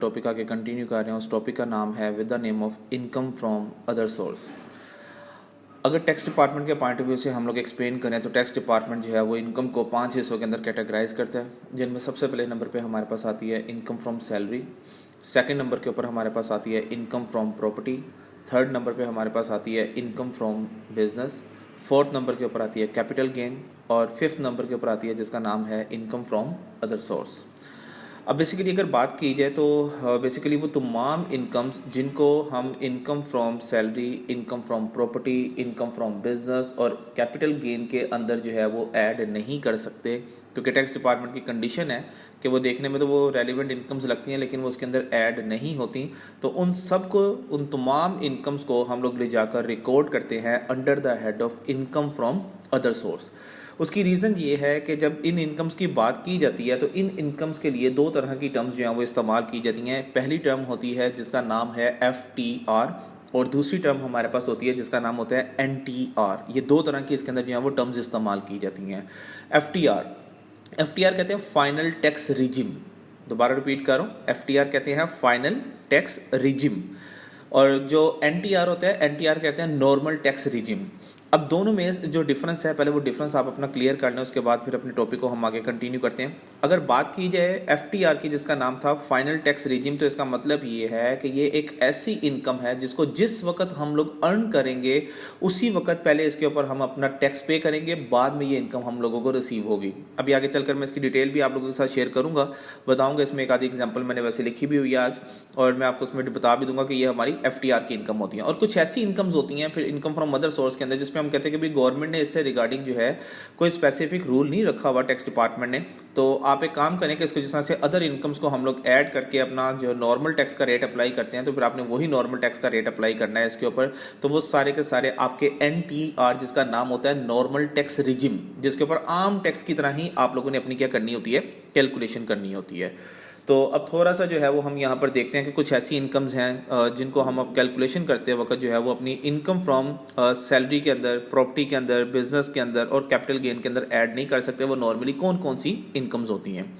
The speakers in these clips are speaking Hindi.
टॉपिक आगे कंटिन्यू कर रहे हैं। उस टॉपिक का नाम है with the name of income from other source. अगर टैक्स डिपार्टमेंट के पॉइंट ऑफ व्यू से हम लोग एक्सप्लेन करें तो टैक्स डिपार्टमेंट जो है वो इनकम को 5 हिस्सों के अंदर कैटेगराइज करता है, जिनमें सबसे पहले नंबर पे हमारे पास आती है income from salary. Second number के ऊपर हमारे पास आती है income from property. Third number पे हमारे पास आती है income from business. Fourth number के ऊपर आती है कैपिटल गेन और फिफ्थ नंबर के ऊपर आती है जिसका नाम है इनकम फ्रॉम अदर सोर्स। अब बेसिकली अगर बात की जाए तो बेसिकली वो तमाम इनकम्स जिनको हम income from salary, income from property, income from business और कैपिटल गेन के अंदर जो है वो ऐड नहीं कर सकते, क्योंकि टैक्स डिपार्टमेंट की कंडीशन है कि वो देखने में तो वो रेलिवेंट इनकम्स लगती हैं लेकिन वो उसके अंदर ऐड नहीं होती। तो उन सब को, उन तमाम इनकम्स को हम लोग ले जाकर रिकॉर्ड करते हैं under the head of income from other source. उसकी रीज़न ये है कि जब इन इनकम्स की बात की जाती है तो इन इनकम्स के लिए दो तरह की टर्म्स जो हैं वो इस्तेमाल की जाती हैं। पहली टर्म होती है जिसका नाम है FTR और दूसरी टर्म हमारे पास होती है जिसका नाम होता है NTR। ये दो तरह की इसके अंदर जो है वो टर्म्स इस्तेमाल की जाती हैं। FTR कहते हैं फाइनल टैक्स रिजिम। दोबारा रिपीट कर रहा हूँ, FTR कहते हैं फाइनल टैक्स रिजिम और जो NTR होता है, NTR कहते हैं नॉर्मल टैक्स रिजिम। अब दोनों में जो डिफरेंस है, पहले वो डिफरेंस आप अपना क्लियर कर लें, उसके बाद फिर अपने टॉपिक को हम आगे कंटिन्यू करते हैं। अगर बात की जाए FTR की जिसका नाम था फाइनल टैक्स रिजिम, तो इसका मतलब ये है कि ये एक ऐसी इनकम है जिसको जिस वक्त हम लोग अर्न करेंगे उसी वक्त पहले इसके ऊपर हम अपना टैक्स पे करेंगे, बाद में ये इनकम हम लोगों को रिसीव होगी। अभी आगे चलकर मैं इसकी डिटेल भी आप लोगों के साथ शेयर करूंगा, बताऊंगा। इसमें एक आधी एग्जाम्पल मैंने वैसे लिखी भी हुई है आज, और मैं आपको उसमें बता भी दूंगा कि ये हमारी FTR की इनकम होती है। और कुछ ऐसी इनकम्स होती हैं फिर इनकम फ्रॉम अदर सोर्स के अंदर, जिसमें हम कहते हैं कि गवर्नमेंट ने इससे रिगार्डिंग जो है कोई स्पेसिफिक रूल नहीं रखा हुआ टैक्स डिपार्टमेंट ने। तो आप एक काम करें कि इसको जिस तरह से अदर इनकम्स को हम लोग ऐड करके अपना जो नॉर्मल टैक्स का रेट अप्लाई करते हैं, तो फिर आपने वही नॉर्मल टैक्स का रेट अप्लाई करना है इसके ऊपर। तो वो सारे के सारे आपके NTR जिसका नाम होता है नॉर्मल टैक्स रिजिम, जिसके ऊपर आम टैक्स की तरह ही आप लोगों ने अपनी क्या करनी होती है, कैलकुलेशन करनी होती है। तो अब थोड़ा सा जो है वो हम यहाँ पर देखते हैं कि कुछ ऐसी इनकम्स हैं जिनको हम अब कैलकुलेशन करते वक्त जो है वो अपनी इनकम फ्रॉम सैलरी के अंदर, प्रॉपर्टी के अंदर, बिजनेस के अंदर और कैपिटल गेन के अंदर ऐड नहीं कर सकते। वो नॉर्मली कौन कौन सी इनकम्स होती हैं।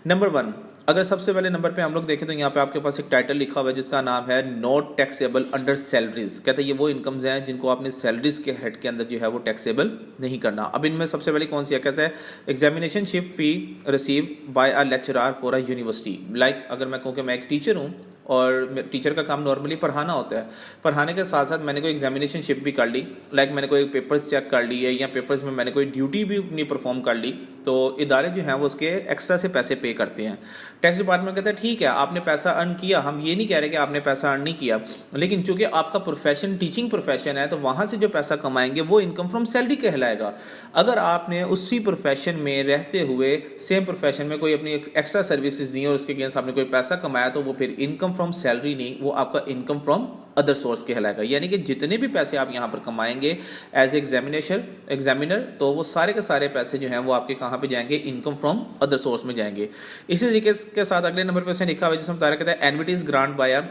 नंबर 1, अगर सबसे पहले नंबर पे हम लोग देखें तो यहाँ पे आपके पास एक टाइटल लिखा हुआ है जिसका नाम है नॉट टैक्सेबल अंडर सैलरीज। कहते हैं ये वो इनकम्स हैं जिनको आपने सैलरीज के हेड के अंदर जो है वो टैक्सेबल नहीं करना। अब इनमें सबसे पहले कौन सी है, कहते हैं एग्जामिनेशनशिप fee receive by a lecturer for a university. Like अगर मैं कहूँ कि मैं एक टीचर हूँ और टीचर का काम नॉर्मली पढ़ाना होता है, पढ़ाने के साथ साथ मैंने कोई एग्जामिनेशनशिप भी कर ली, लाइक मैंने कोई पेपर्स चेक कर लिए या पेपर्स में मैंने कोई ड्यूटी भी अपनी परफॉर्म कर ली, तो इदारे जो हैं वो उसके एक्स्ट्रा से पैसे पे करते हैं। टैक्स डिपार्टमेंट कहता है ठीक है आपने पैसा अर्न किया, हम ये नहीं कह रहे कि आपने पैसा अर्न नहीं किया, लेकिन चूंकि आपका प्रोफेशन टीचिंग प्रोफेशन है तो वहाँ से जो पैसा कमाएंगे वो इनकम फ्रॉम सैलरी कहलाएगा। अगर आपने उसी प्रोफेशन में रहते हुए सेम प्रोफेशन में कोई अपनी एक्स्ट्रा सर्विसेज दी और उसके अगेंस्ट आपने कोई पैसा कमाया, तो वो फिर इनकम फ्रॉम सैलरी नहीं, वो आपका इनकम फ्रॉम अदर सोर्स कहलाएगा। यानी कि जितने भी पैसे आप यहाँ पर कमाएंगे एज एग्जामिनर, तो वो सारे के सारे पैसे जो हैं वो आपके कहाँ पे जाएंगे, इनकम फ्रॉम अदर सोर्स में जाएंगे। इसी तरीके के साथ अगले नंबर पे उसने लिखा हुआ है जिसमें बता रहा कहता है annuities grant by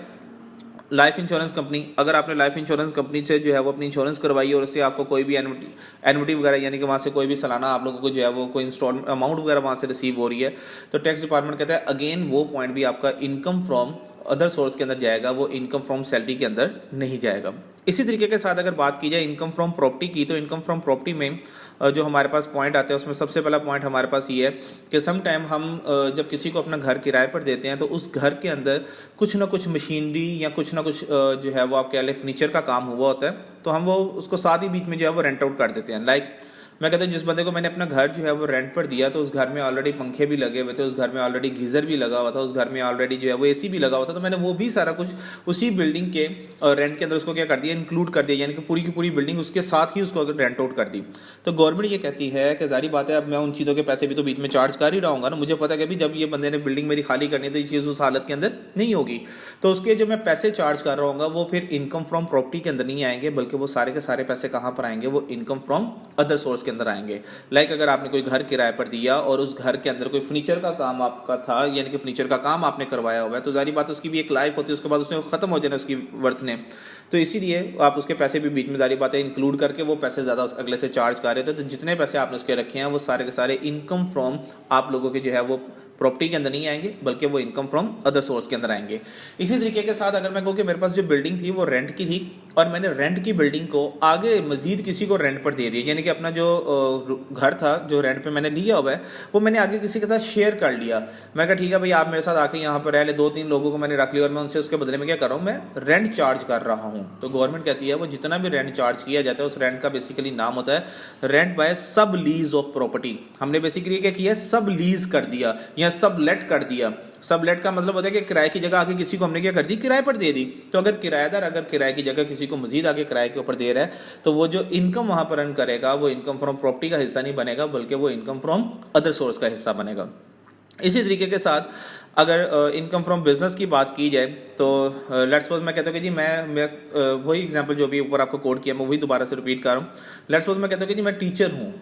life insurance company. अगर आपने लाइफ इंश्योरेंस कंपनी से जो है वो अपनी इंश्योरेंस करवाई और उससे आपको कोई भी एनुटी वगैरह यानी कि वहाँ से कोई भी सालाना आप लोगों को जो है वो कोई इंस्टॉल अमाउंट वगैरह वहाँ से रिसीव हो रही है, तो टैक्स डिपार्टमेंट कहता है अगेन वो पॉइंट भी आपका इनकम फ्रॉम अदर सोर्स के अंदर जाएगा, वो इनकम फ्रॉम सैलरी के अंदर नहीं जाएगा। इसी तरीके के साथ अगर बात की जाए इनकम फ्रॉम प्रॉपर्टी की, तो इनकम फ्रॉम प्रॉपर्टी में जो हमारे पास पॉइंट आते हैं उसमें सबसे पहला पॉइंट हमारे पास ये है कि सम टाइम हम जब किसी को अपना घर किराए पर देते हैं तो उस घर के अंदर कुछ ना कुछ मशीनरी या कुछ ना कुछ जो है वो आप कह लें फर्नीचर का काम हुआ होता है, तो हम वो उसको साथ ही बीच में जो है वो रेंट आउट कर देते हैं। लाइक मैं कहता हूँ जिस बंदे को मैंने अपना घर जो है वो रेंट पर दिया तो उस घर में ऑलरेडी पंखे भी लगे हुए थे, उस घर में ऑलरेडी गीजर भी लगा हुआ था, उस घर में ऑलरेडी जो है वो AC भी लगा हुआ था, तो मैंने वो भी सारा कुछ उसी बिल्डिंग के रेंट के अंदर उसको क्या कर दिया, इंक्लूड कर दिया, यानी कि पूरी की पूरी बिल्डिंग उसके साथ ही उसको अगर रेंट आउट कर दी। तो गवर्नमेंट ये कहती है कि जारी बात है अब मैं उन चीज़ों के पैसे भी तो बीच में चार्ज कर ही रहा ना, मुझे पता है कि जब ये बंदे ने बिल्डिंग मेरी खाली करनी तो ये चीज़ उस हालत के अंदर नहीं होगी, तो उसके जो मैं पैसे चार्ज कर रहा हूँ वो फिर इनकम फ्रॉम प्रॉपर्टी के अंदर नहीं आएंगे, बल्कि वो सारे के सारे पैसे कहाँ पर आएंगे, वो इनकम फ्रॉम अदर सोर्स के अंदर आएंगे। लाइक अगर आपने कोई घर किराए पर दिया और उस घर के अंदर कोई फर्नीचर का काम आपका था, यानी कि फर्नीचर का काम आपने करवाया हुआ है, तो जारी बात उसकी भी एक लाइफ होती है, उसके बाद उसमें खत्म हो जाना उसकी वर्थ ने, तो इसीलिए आप उसके पैसे भी बीच में जारी बात है इंक्लूड करके वो पैसे ज़्यादा अगले से चार्ज कर रहे थे। तो जितने पैसे आपने उसके रखे हैं वो सारे के सारे इनकम फ्रॉम आप लोगों के जो है वो प्रॉपर्टी के अंदर नहीं आएंगे, बल्कि वो इनकम फ्रॉम अदर सोर्स के अंदर आएंगे। इसी तरीके के साथ अगर मैं कहूँ कि मेरे पास जो बिल्डिंग थी वो रेंट की थी और मैंने रेंट की बिल्डिंग को आगे मजीद किसी को रेंट पर दे दिया, यानी कि अपना जो घर था जो रेंट पे मैंने लिया हुआ है वो मैंने आगे किसी के साथ शेयर कर लिया। मैं कहा ठीक है भाई आप मेरे साथ आके यहाँ पर रह ले, 2-3 लोगों को मैंने रख लिया और मैं उनसे उसके बदले में क्या कर रहा हूँ, मैं रेंट चार्ज कर रहा हूँ। तो गवर्नमेंट कहती है वो जितना भी रेंट चार्ज किया जाता है उस रेंट का बेसिकली नाम होता है रेंट बाय सब लीज ऑफ प्रॉपर्टी। हमने बेसिकली क्या किया, सब लीज कर दिया या सब लेट कर दिया। सब लेट का मतलब होता है कि किराए की जगह आगे किसी को हमने क्या कर दी, किराए पर दे दी। तो अगर किराएदार अगर किराए की जगह किसी को मजीद आगे किराए के ऊपर दे रहा है तो वो जो इनकम वहां पर अर्न करेगा वो इनकम फ्रॉम प्रॉपर्टी का हिस्सा नहीं बनेगा, बल्कि वो इनकम फ्रॉम अदर सोर्स का हिस्सा बनेगा। इसी तरीके के साथ अगर इनकम फ्रॉम बिजनेस की बात की जाए तो लेट्स सपोज मैं कहता हूँ कि जी मैं वही एग्जांपल जो भी ऊपर आपको कोड किया मैं वही दोबारा से रिपीट कर रहा हूँ। लेट्स सपोज मैं कहता हूँ कि जी मैं टीचर हूँ,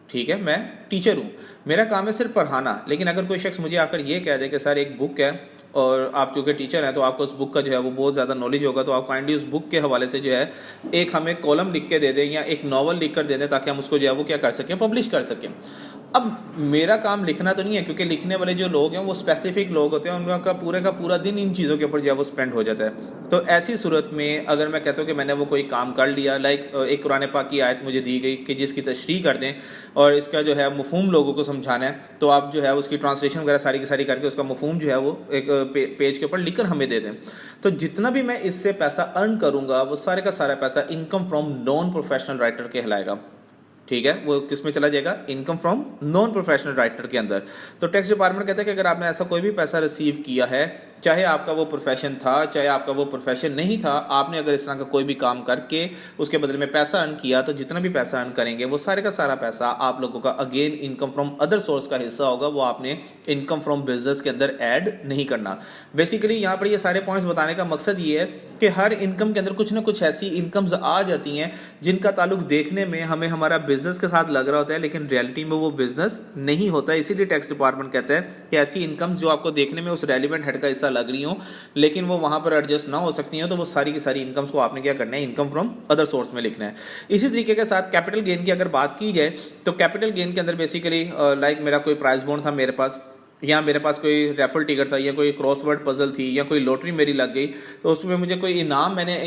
ठीक है, मैं टीचर हूँ, मेरा काम है सिर्फ पढ़ाना। लेकिन अगर कोई शख्स मुझे आकर ये कह दे कि सर एक बुक है और आप चूँकि टीचर हैं तो आपको उस बुक का जो है वो बहुत ज़्यादा नॉलेज होगा, तो आप काइंडली उस बुक के हवाले से जो है एक हमें कॉलम लिख के दे दें या एक नॉवल लिख कर दे दें ताकि हम उसको जो है वो क्या कर सकें, पब्लिश कर सकें। अब मेरा काम लिखना तो नहीं है, क्योंकि लिखने वाले जो लोग हैं वो स्पेसिफिक लोग होते हैं, उनका का पूरा दिन इन चीज़ों के ऊपर जो है वो स्पेंड हो जाता है। तो ऐसी सूरत में अगर मैं कहता हूँ कि मैंने वो कोई काम कर लिया, लाइक एक कुरान पाक की आयत मुझे दी गई कि जिसकी तशरीह कर दें और इसका जो है मफहूम लोगों को समझाना है, तो आप जो है उसकी ट्रांसलेशन वगैरह सारी की सारी करके उसका मफहूम जो है वो एक पेज के ऊपर लिखकर हमें दे दें। तो जितना भी मैं इससे पैसा अर्न करूँगा वो सारे का सारा पैसा income from non professional writer कहलाएगा। ठीक है, वो किस में चला जाएगा, income from non professional writer के अंदर। तो टैक्स डिपार्टमेंट कहता है कि अगर आपने ऐसा कोई भी पैसा रिसीव किया है, चाहे आपका वो प्रोफेशन था चाहे आपका वो प्रोफेशन नहीं था, आपने अगर इस तरह का कोई भी काम करके उसके बदले में पैसा अर्न किया, तो जितना भी पैसा अर्न करेंगे वो सारे का सारा पैसा आप लोगों का again income from other source का हिस्सा होगा, वो आपने इनकम फ्रॉम बिजनेस के अंदर ऐड नहीं करना। बेसिकली यहाँ पर ये सारे पॉइंट्स बताने का मकसद ये है कि हर इनकम के अंदर कुछ ना कुछ ऐसी इनकम्स आ जाती हैं जिनका ताल्लुक देखने में हमें हमारा बिजनेस के साथ लग रहा होता है, लेकिन रियलिटी में वो बिजनेस नहीं होता है। इसीलिए टैक्स डिपार्टमेंट कहता है कि ऐसी इनकम्स जो आपको देखने में उस रेलिवेंट हेड का हिस्सा लग रही हो लेकिन वो वहां पर एडजस्ट ना हो सकती हो, तो वो सारी की सारी इनकम्स को आपने क्या करना है, इनकम फ्रॉम अदर सोर्स में लिखना है। इसी तरीके के साथ कैपिटल गेन की अगर बात की जाए तो कैपिटल गेन के अंदर बेसिकली लाइक मेरा कोई प्राइस बॉन्ड था मेरे पास, या मेरे पास कोई रेफल टिकट था या कोई क्रॉसवर्ड पजल थी या कोई लॉटरी मेरी लग गई, तो उसमें मुझे कोई इनाम मैंने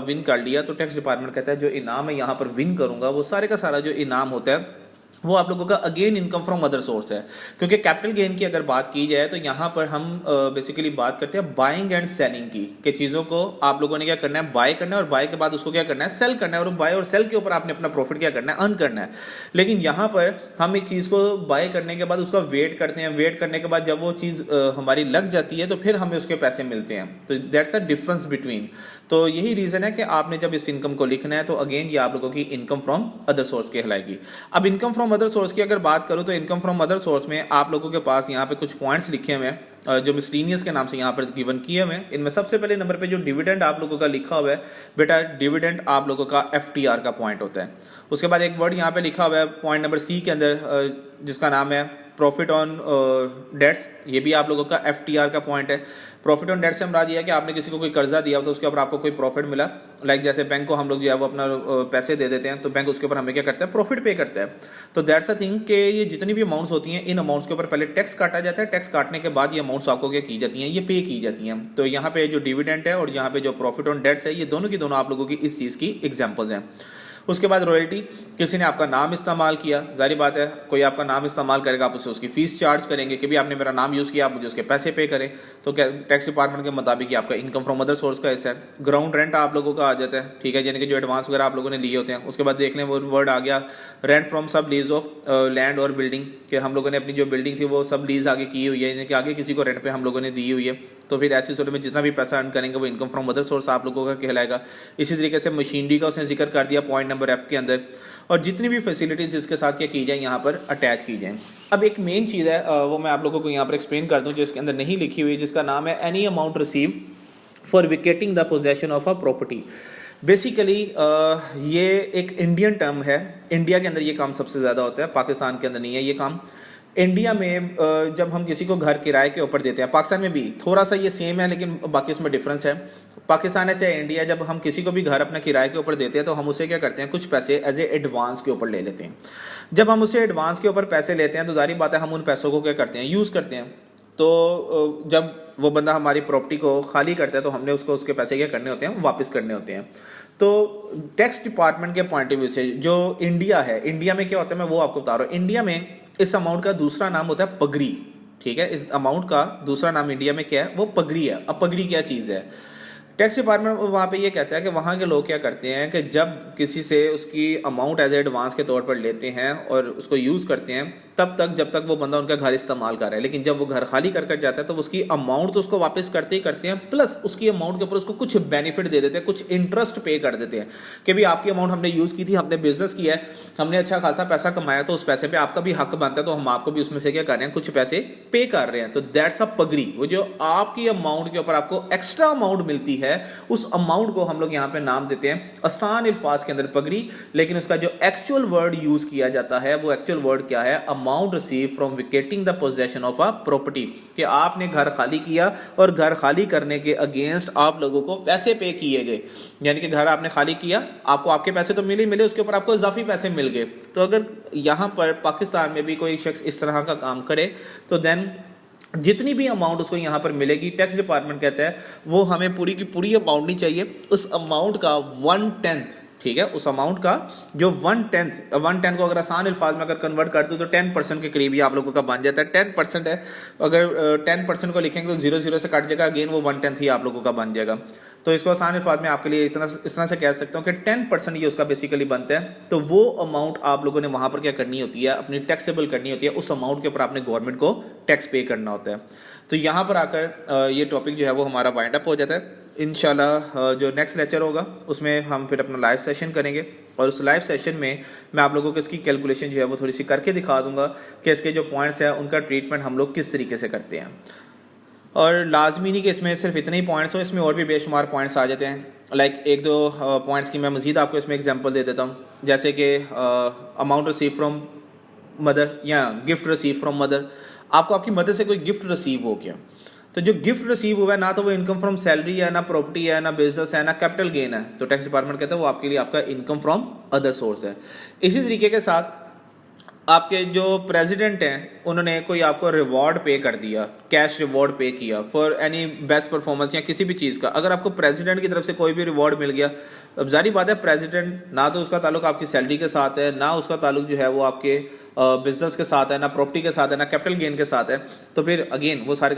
विन कर लिया, तो टैक्स डिपार्टमेंट कहता है जो इनाम है यहाँ पर विन करूंगा वो सारे का सारा जो इनाम होता है वो आप लोगों का again income from other source है। क्योंकि कैपिटल गेन की अगर बात की जाए तो यहाँ पर हम बेसिकली बात करते हैं बाइंग एंड सेलिंग की, कि चीज़ों को आप लोगों ने क्या करना है, बाय करना है और बाय के बाद उसको क्या करना है, सेल करना है, और बाय और सेल के ऊपर आपने अपना प्रॉफिट क्या करना है, अर्न करना है। लेकिन यहाँ पर हम एक चीज़ को बाय करने के बाद उसका वेट करते हैं, वेट करने के बाद जब वो चीज़ हमारी लग जाती है तो फिर हमें उसके पैसे मिलते हैं। तो दैट्स अ डिफरेंस बिटवीन। तो यही रीज़न है कि आपने जब इस इनकम को लिखना है तो अगेन ये आप लोगों की इनकम फ्रॉम अदर सोर्स कहलाएगी। अब इनकम फ्रॉम अदर सोर्स की अगर बात करूं तो इनकम फ्रॉम अदर सोर्स में आप लोगों के पास यहाँ पे कुछ पॉइंट्स लिखे हुए हैं जो मिसलीनियस के नाम से यहाँ पर गिवन किए हुए हैं। इनमें सबसे पहले नंबर पे जो डिविडेंड आप लोगों का लिखा हुआ है, बेटा डिविडेंड आप लोगों का एफटीआर का पॉइंट होता है। उसके बाद एक वर्ड यहाँ पे लिखा हुआ है पॉइंट नंबर सी के अंदर जिसका नाम है प्रॉफिट ऑन डेट्स, ये भी आप लोगों का एफटीआर का पॉइंट है। प्रॉफिट ऑन डेट से हमरा दिया कि आपने किसी को कोई कर्जा दिया तो उसके ऊपर आपको कोई प्रॉफिट मिला, लाइक जैसे बैंक को हम लोग जो है वो अपना पैसे दे देते हैं तो बैंक उसके ऊपर हमें क्या करता है, प्रॉफिट पे करता है। तो दैट्स अ थिंग कि ये जितनी भी अमाउंट्स होती हैं इन अमाउंट्स के ऊपर पहले टैक्स काटा जाता है, टैक्स काटने के बाद ये अमाउंट्स आपको क्या की जाती हैं, ये पे की जाती हैं। तो यहाँ पे जो डिविडेंड है और यहाँ पे जो प्रॉफिट ऑन डेट्स है, ये दोनों की दोनों आप लोगों की इस चीज़ की एग्जाम्पल्स हैं। उसके बाद रॉयल्टी, किसी ने आपका नाम इस्तेमाल किया, जाहिर बात है कोई आपका नाम इस्तेमाल करेगा आप उससे उसकी फीस चार्ज करेंगे कि भी आपने मेरा नाम यूज़ किया, आप मुझे उसके पैसे पे करें, तो टैक्स डिपार्टमेंट के मुताबिक आपका इनकम फ्रॉम अदर सोर्स का हिस्सा है। ग्राउंड रेंट आप लोगों का आ जाता है, ठीक है, यानी कि जो एडवांस वगैरह आप लोगों ने लिए होते हैं। उसके बाद देख लें वो वर्ड आ गया रेंट फ्रॉम सब लीज ऑफ लैंड और बिल्डिंग, कि हम लोगों ने अपनी जो बिल्डिंग थी वो सब लीज आगे की हुई है, यानी कि आगे किसी को रेंट पे हम लोगों ने दी हुई है। तो फिर ऐसी सूरत में जितना भी पैसा अर्न करेंगे वो इनकम फ्रॉम अदर सोर्स आप लोगों का कहलाएगा। इसी तरीके से मशीनरी का उसने जिक्र कर दिया पॉइंट नंबर एफ के अंदर, और जितनी भी फैसिलिटीज इसके साथ क्या की जाए यहाँ पर अटैच की जाए। अब एक मेन चीज़ है वो मैं आप लोगों को यहाँ पर एक्सप्लेन कर दूँ जो इसके अंदर नहीं लिखी हुई, जिसका नाम है any amount receive for vacating the possession of a property. Basically ये एक इंडियन टर्म है, इंडिया के अंदर ये काम सबसे ज़्यादा होता है, पाकिस्तान के अंदर नहीं है ये काम। इंडिया में जब हम किसी को घर किराए के ऊपर देते हैं, पाकिस्तान में भी थोड़ा सा ये सेम है लेकिन बाकी इसमें डिफरेंस है। पाकिस्तान है चाहे इंडिया, जब हम किसी को भी घर अपना किराए के ऊपर देते हैं तो हम उसे क्या करते हैं, कुछ पैसे एज ए एडवांस के ऊपर ले लेते हैं। जब हम उसे एडवांस के ऊपर पैसे लेते हैं तो जारी बात है हम उन पैसों को क्या करते हैं, यूज़ करते हैं। जब वो बंदा हमारी प्रॉपर्टी को खाली करता है तो हमने उसको उसके पैसे क्या करने होते हैं, वापस करने होते हैं। तो टैक्स डिपार्टमेंट के पॉइंट ऑफ व्यू से जो इंडिया है, इंडिया में क्या होता है मैं वो आपको बता रहा हूँ। इंडिया में इस अमाउंट का दूसरा नाम होता है पगड़ी, ठीक है। इस अमाउंट का दूसरा नाम इंडिया में क्या है, वो पगड़ी है। अब पगड़ी क्या चीज़ है, टैक्स डिपार्टमेंट वहाँ पे ये कहता है कि वहाँ के लोग क्या करते हैं कि जब किसी से उसकी अमाउंट एज एडवांस के तौर पर लेते हैं और उसको यूज़ करते हैं तब तक जब तक वो बंदा उनका घर इस्तेमाल कर रहा है, लेकिन जब वो घर खाली कर जाता है तो उसकी अमाउंट तो उसको वापस करते ही करते हैं, प्लस उसकी अमाउंट के ऊपर उसको कुछ बेनिफिट दे देते हैं, कुछ इंटरेस्ट पे कर देते हैं कि भाई आपकी अमाउंट हमने यूज़ की थी, हमने बिजनेस किया है, हमने अच्छा खासा पैसा कमाया, तो उस पैसे पे आपका भी हक बनता है, तो हम आपको भी उसमें से क्या कर रहे हैं, कुछ पैसे पे कर रहे हैं। तो दैट्स अ पगड़ी। वो जो आपकी अमाउंट के ऊपर आपको एक्स्ट्रा अमाउंट मिलती है उस अमाउंट को हम लोग यहाँ पे नाम देते हैं आसान अल्फाज के अंदर पगड़ी, लेकिन उसका जो एक्चुअल वर्ड यूज किया जाता है वो एक्चुअल वर्ड क्या है, amount receive from vacating the possession of a property. कि आपने घर खाली किया और घर खाली करने के अगेंस्ट आप लोगों को पैसे पे किए गए, यानी कि घर आपने खाली किया, आपको आपके पैसे तो मिले, उसके ऊपर आपको इजाफी पैसे मिल गए। तो अगर यहाँ पर पाकिस्तान में भी कोई शख्स इस तरह का काम करे तो देन जितनी भी अमाउंट उसको यहाँ पर मिलेगी, टैक्स डिपार्टमेंट कहता है वो हमें पूरी की पूरी अमाउंट नहीं चाहिए, उस अमाउंट का 1/10, ठीक है, उस अमाउंट का जो 1/10 को अगर आसान अल्फाज में अगर कन्वर्ट कर दूँ तो 10% के करीब ही आप लोगों का बन जाता है। 10% है, अगर 10% को लिखेंगे तो 0 से कट जाएगा, अगेन वो 1/10 ही आप लोगों का बन जाएगा। तो इसको आसान अल्फाज में आपके लिए इस तरह से कह सकता हूँ कि 10% ये उसका बेसिकली बनता है। तो वो अमाउंट आप लोगों ने वहाँ पर क्या करनी होती है, अपनी टैक्सेबल करनी होती है, उस अमाउंट के ऊपर आपने गवर्नमेंट को टैक्स पे करना होता है। तो यहाँ पर आकर ये टॉपिक जो है वो हमारा वाइंड अप हो जाता है। इंशाल्लाह जो नेक्स्ट लेक्चर होगा उसमें हम फिर अपना लाइव सेशन करेंगे और उस लाइव सेशन में मैं आप लोगों को इसकी कैलकुलेशन जो है वो थोड़ी सी करके दिखा दूंगा कि इसके जो पॉइंट्स हैं उनका ट्रीटमेंट हम लोग किस तरीके से करते हैं। और लाजमी नहीं कि इसमें सिर्फ इतने ही पॉइंट्स हो, इसमें और भी बेशुमार पॉइंट्स आ जाते हैं। लाइक एक दो पॉइंट्स की मैं मज़ीद आपको इसमें एग्जांपल दे देता हूँ, जैसे कि अमाउंट रिसीव फ्रॉम मदर या गिफ्ट रिसीव फ्रॉम मदर। आपको आपकी मदर से कोई गिफ्ट रिसीव हो गया, तो जो गिफ्ट रिसीव हुआ है ना तो वो इनकम फ्रॉम सैलरी है, ना प्रॉपर्टी है, ना बिजनेस है, ना कैपिटल गेन है, तो टैक्स डिपार्टमेंट कहता है वो आपके लिए आपका इनकम फ्रॉम अदर सोर्स है। इसी तरीके के साथ आपके जो प्रेसिडेंट हैं उन्होंने कोई आपको रिवॉर्ड पे कर दिया, कैश रिवॉर्ड पे किया फॉर एनी बेस्ट परफॉर्मेंस या किसी भी चीज़ का, अगर आपको प्रेसिडेंट की तरफ से कोई भी रिवॉर्ड मिल गया, अब जारी बात है प्रेसिडेंट ना तो उसका ताल्लुक आपकी सैलरी के साथ है, ना उसका ताल्लुक जो है वो आपके बिजनेस के साथ है, ना प्रॉपर्टी के साथ है, ना कैपिटल गेन के साथ है, तो फिर अगेन वो सारे